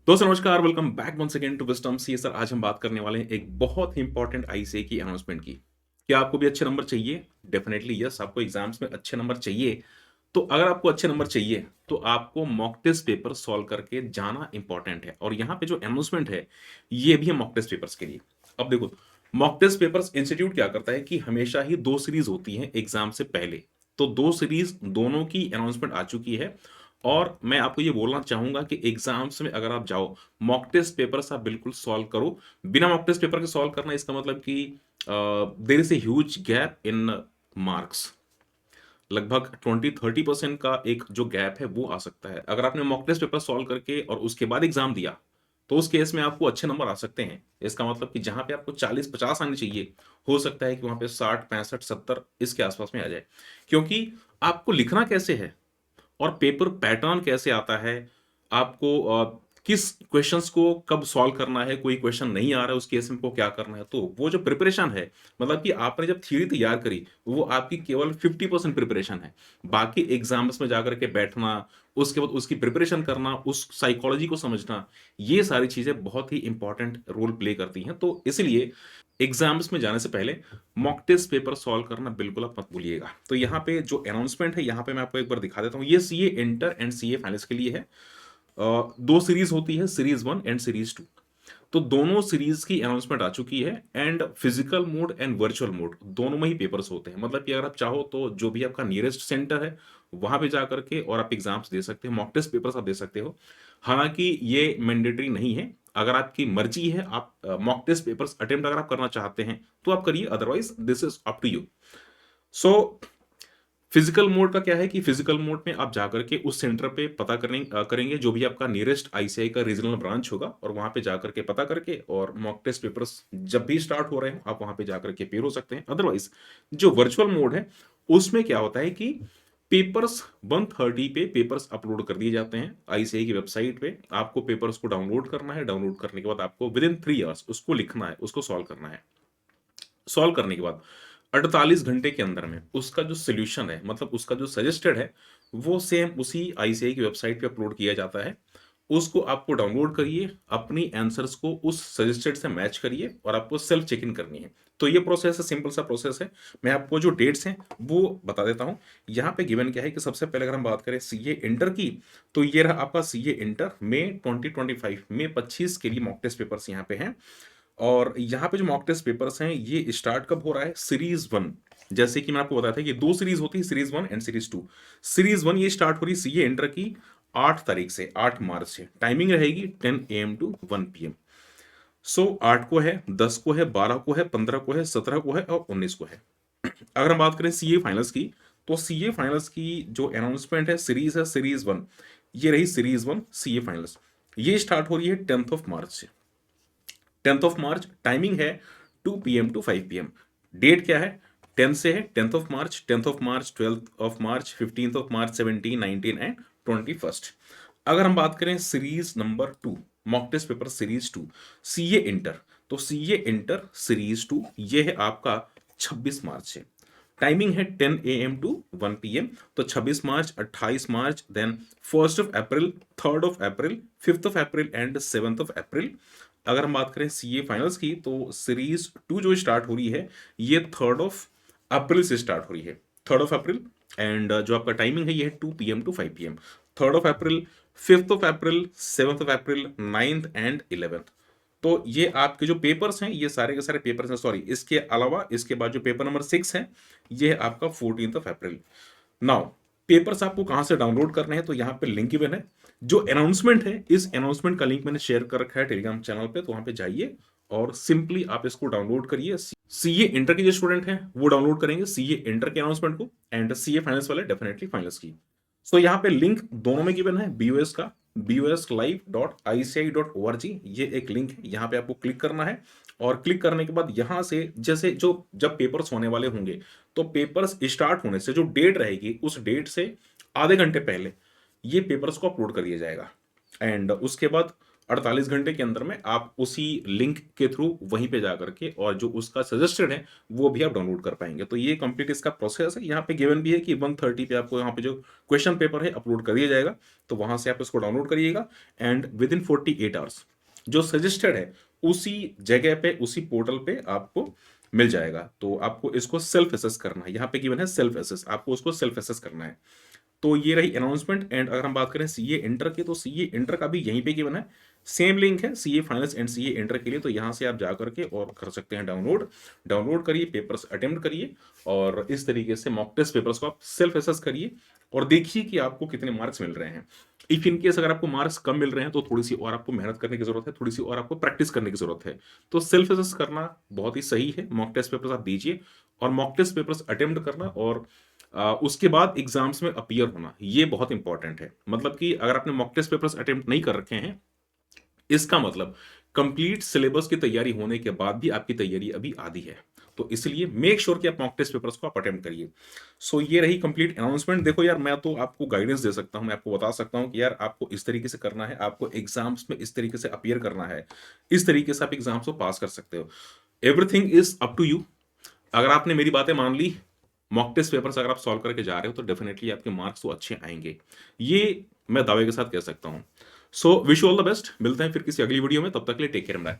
दोस्तों नमस्कार, welcome back once again to Wisdom CSR. आज हम बात करने वाले हैं एक बहुत ही इंपॉर्टेंट आईसीएआई की अनाउंसमेंट की। क्या आपको भी अच्छे नंबर चाहिए? डेफिनिटली यस, आपको एग्ज़ाम्स में अच्छे नंबर चाहिए। तो अगर आपको अच्छे नंबर चाहिए, तो आपको मॉक टेस्ट पेपर सॉल्व करके जाना इंपॉर्टेंट है और यहाँ पे जो अनाउंसमेंट है, ये भी है मॉक टेस्ट पेपर्स के लिए। अब देखो, मॉक टेस्ट पेपर्स इंस्टीट्यूट क्या करता है कि हमेशा ही 2 सीरीज़ होती हैं एग्ज़ाम से पहले। तो 2 सीरीज़ दोनों की अनाउंसमेंट आ चुकी है और मैं आपको ये बोलना चाहूँगा कि एग्ज़ाम्स में अगर आप जाओ, मॉक टेस्ट पेपर्स आप बिल्कुल सॉल्व करो। बिना मॉक टेस्ट पेपर के सॉल्व करना इसका मतलब कि there is a huge gap in marks. लगभग 20-30% का एक जो गैप है वो आ सकता है। अगर आपने मॉक टेस्ट पेपर सॉल्व करके और उसके बाद एग्ज़ाम दिया, तो उस केस में आपको अच्छे नंबर आ सकते हैं। इसका मतलब कि जहाँ पे आपको 40-50 आने चाहिए, हो सकता है कि वहाँ पे 60, 65, 70 इसके आस-पास में आ जाए। क्योंकि आपको लिखना कैसे है और पेपर पैटर्न कैसे आता है, आपको किस क्वेश्चंस को कब सॉल्व करना है, कोई क्वेश्चन नहीं आ रहा है उस केस में आपको क्या करना है। तो वो जो प्रिपरेशन है, मतलब कि आपने जब थ्योरी तैयार करी, वो आपकी केवल 50% प्रिपरेशन है। बाकी एग्ज़ाम्स में जाकर के बैठना, उसके बाद उसकी प्रिपरेशन करना, उस साइकोलॉजी को समझना, ये सारी चीज़ें बहुत ही इम्पोर्टेंट रोल प्ले करती हैं। तो इसलिए एग्ज़ाम्स में जाने से पहले मॉक टेस्ट पेपर सॉल्व करना बिल्कुल आप मत भूलिएगा। तो यहाँ पे जो अनाउंसमेंट है, यहाँ पे मैं आपको एक बार दिखा देता हूँ। ये CA inter and CA finals के लिए है। 2 सीरीज़ होती है, सीरीज़ 1 एंड सीरीज़ 2। तो दोनों सीरीज़ की अनाउंसमेंट आ चुकी है and physical mode and virtual mode दोनों में ही पेपर्स होते हैं। मतलब कि अगर आप चाहो तो जो भी आपका नियरेस्ट सेंटर है, वहाँ पे जाकर के और आप एग्ज़ाम्स दे सकते हो, मॉक टेस्ट पेपर्स आप दे सकते हो। हालाँकि ये मैंडेटरी नहीं है, अगर आपकी मर्ज़ी है आप मॉक टेस्ट पेपर्स अटेम्प्ट अगर आप करना चाहते हैं, तो आप करिए, otherwise this is up to you. So physical mode का क्या है कि फिजिकल मोड में आप जाकर के उस सेंटर पे पता करेंगे जो भी आपका नियरेस्ट आईसीआई का रीजनल ब्रांच होगा और वहां पे जाकर के पता करके और मॉक टेस्ट पेपर्स जब भी स्टार्ट हो रहे हैं आप वहां पे जाकर के पेयर हो सकते हैं। अदरवाइज जो वर्चुअल मोड है उसमें क्या होता है कि पेपर्स 130 पे पेपर्स अपलोड कर दिए जाते हैं आईसीआई की वेबसाइट पे। आपको पेपर्स को डाउनलोड करना है, डाउनलोड करने के बाद आपको विद इन 3 आवर्स उसको लिखना है, उसको सॉल्व करना है। सॉल्व करने के बाद 48 घंटे के अंदर में उसका जो सॉल्यूशन है, मतलब उसका जो सजेस्टेड है, वो सेम उसी आईसीआई की वेबसाइट पे अपलोड किया जाता है। उसको आपको डाउनलोड करिए, अपनी आंसर्स को उस सजेस्टेड से मैच करिए और आपको सेल्फ चेक इन करनी है। तो ये प्रोसेस है, सिंपल सा प्रोसेस है। मैं आपको जो डेट्स हैं वो बता देता हूँ। यहाँ पे गिवन क्या है कि सबसे पहले अगर हम बात करें सीए इंटर की, तो ये रहा आपका सीए इंटर मई 2025, मई 25 के लिए मॉक टेस्ट पेपर्स यहाँ पे हैं। और यहाँ पे जो मॉक टेस्ट पेपर्स हैं ये स्टार्ट कब हो रहा है, सीरीज 1। जैसे कि मैं आपको बताया था कि 2 सीरीज होती है, सीरीज 1 एंड सीरीज 2। सीरीज 1 ये स्टार्ट हो रही है सीए इंटर की 8 तारीख से, 8 मार्च से। टाइमिंग रहेगी 10 AM टू 1 PM। सो 8 को है, 10 को है, 12 को है, 15 को है, 17 को है और 19 को है। अगर हम बात करें सीए फाइनल्स की, तो सीए फाइनल्स की जो अनाउंसमेंट है, सीरीज है सीरीज 1। ये रही सीरीज 1 सीए फाइनल्स। ये स्टार्ट हो रही है 10 मार्च से। 10 मार्च, टाइमिंग है 2 PM टू 5 PM। डेट क्या है, 10 से है, 10 मार्च, 10 मार्च, 12 मार्च, 15 मार्च, 17, 19 एंड 21। अगर हम बात करें series number 2, mock test paper series 2, CA inter, तो सीए इंटर सीरीज 2 ये है आपका 26 मार्च से। टाइमिंग है 10 AM टू 1 PM। तो 26 मार्च, 28 मार्च, then 1 April, 3 April, 5 April and 7 अप्रैल। अगर हम बात करें सीए फाइनल्स की, तो सीरीज 2 जो स्टार्ट हो रही है ये 3 अप्रैल से स्टार्ट हो रही है, 3 अप्रैल। एंड जो आपका टाइमिंग है ये है 2 PM to 5 PM। 3 April, 5 April, 7 April, 9th and 11th। तो ये आपके जो पेपर्स हैं ये सारे के सारे पेपर्स हैं, सॉरी इसके अलावा इसके बाद जो पेपर नंबर 6 है ये है आपका 14 अप्रैल। नाउ पेपर्स आपको कहाँ से डाउनलोड करने हैं, तो यहाँ पे लिंक गिवन है। जो अनाउंसमेंट है, इस अनाउंसमेंट का लिंक मैंने शेयर कर रखा है टेलीग्राम चैनल पे, तो वहाँ पे जाइए और सिंपली आप इसको डाउनलोड करिए। सीए इंटर के जो स्टूडेंट हैं वो डाउनलोड करेंगे सीए इंटर के अनाउंसमेंट को, एंड सीए फाइनल्स वाले डेफिनेटली फाइनल्स की। सो यहाँ पे लिंक दोनों में गिवन है, बीओएस का, buslive.ici.org, ये एक लिंक है, यहाँ पे आपको क्लिक करना है। और क्लिक करने के बाद यहाँ से जैसे जो जब पेपर्स होने वाले होंगे, तो पेपर्स स्टार्ट होने से जो डेट रहेगी उस डेट से आधे घंटे पहले ये पेपर्स को अपलोड कर दिया जाएगा। एंड उसके बाद 48 घंटे के अंदर में आप उसी लिंक के थ्रू वहीं पे जा करके और जो उसका सजेस्टेड है वो भी आप डाउनलोड कर पाएंगे। तो ये कंप्लीट इसका प्रोसेस है। यहाँ पे गिवन भी है कि 1:30 पे आपको यहाँ पे जो क्वेश्चन पेपर है अपलोड कर दिया जाएगा, तो वहां से आप इसको डाउनलोड करिएगा एंड विद इन 48 आवर्स जो सजेस्टेड है उसी जगह पे उसी पोर्टल पे आपको मिल जाएगा। तो आपको इसको सेल्फ एसेस करना है, यहाँ पे गिवन है सेल्फ एसेस, आपको उसको सेल्फ एसेस करना है। तो ये रही अनाउंसमेंट। एंड अगर हम बात करें सीए इंटर की, तो सीए इंटर का भी यहीं पे गिवन है, सेम लिंक है CA finals and CA inter के लिए। तो यहाँ से आप जा करके और कर सकते हैं डाउनलोड। डाउनलोड करिए, पेपर्स अटेम्प्ट करिए और इस तरीके से मॉक टेस्ट पेपर्स को आप सेल्फ एसेस करिए और देखिए कि आपको कितने मार्क्स मिल रहे हैं। इफ इन केस अगर आपको मार्क्स कम मिल रहे हैं तो थोड़ी सी और आपको मेहनत करने की जरूरत है, थोड़ी सी और आपको प्रैक्टिस करने की जरूरत है। तो सेल्फ एसेस करना बहुत ही सही है। मॉक टेस्ट पेपर्स आप दीजिए और मॉक टेस्ट पेपर्स अटेम्प्ट करना और उसके बाद एग्जाम्स में अपीयर होना, ये बहुत इंपॉर्टेंट है। मतलब कि अगर आपने मॉक टेस्ट पेपर्स अटेम्प्ट नहीं कर रखे हैं, इसका मतलब कंप्लीट सिलेबस की तैयारी होने के बाद भी आपकी तैयारी अभी आधी है। तो इसलिए मेक श्योर कि आप मॉक टेस्ट पेपर्स को आप अटेम्प्ट करिए। सो ये रही कंप्लीट अनाउंसमेंट। देखो यार, मैं तो आपको गाइडेंस दे सकता हूं, मैं आपको बता सकता हूं कि यार आपको इस तरीके से करना है, आपको एग्जाम्स में इस तरीके से अपीयर करना है, इस तरीके से आप एग्जाम्स को पास कर सकते हो। Everything is up to you. अगर आपने मेरी बातें मान ली, मॉक टेस्ट पेपर्स अगर आप सॉल्व करके जा रहे हो, तो डेफिनेटली आपके मार्क्स तो अच्छे आएंगे, ये मैं दावे के साथ कह सकता हूं। So wish you all the best. मिलते हैं फिर किसी अगली वीडियो में, तब तक के लिए टेक केयर, बाय।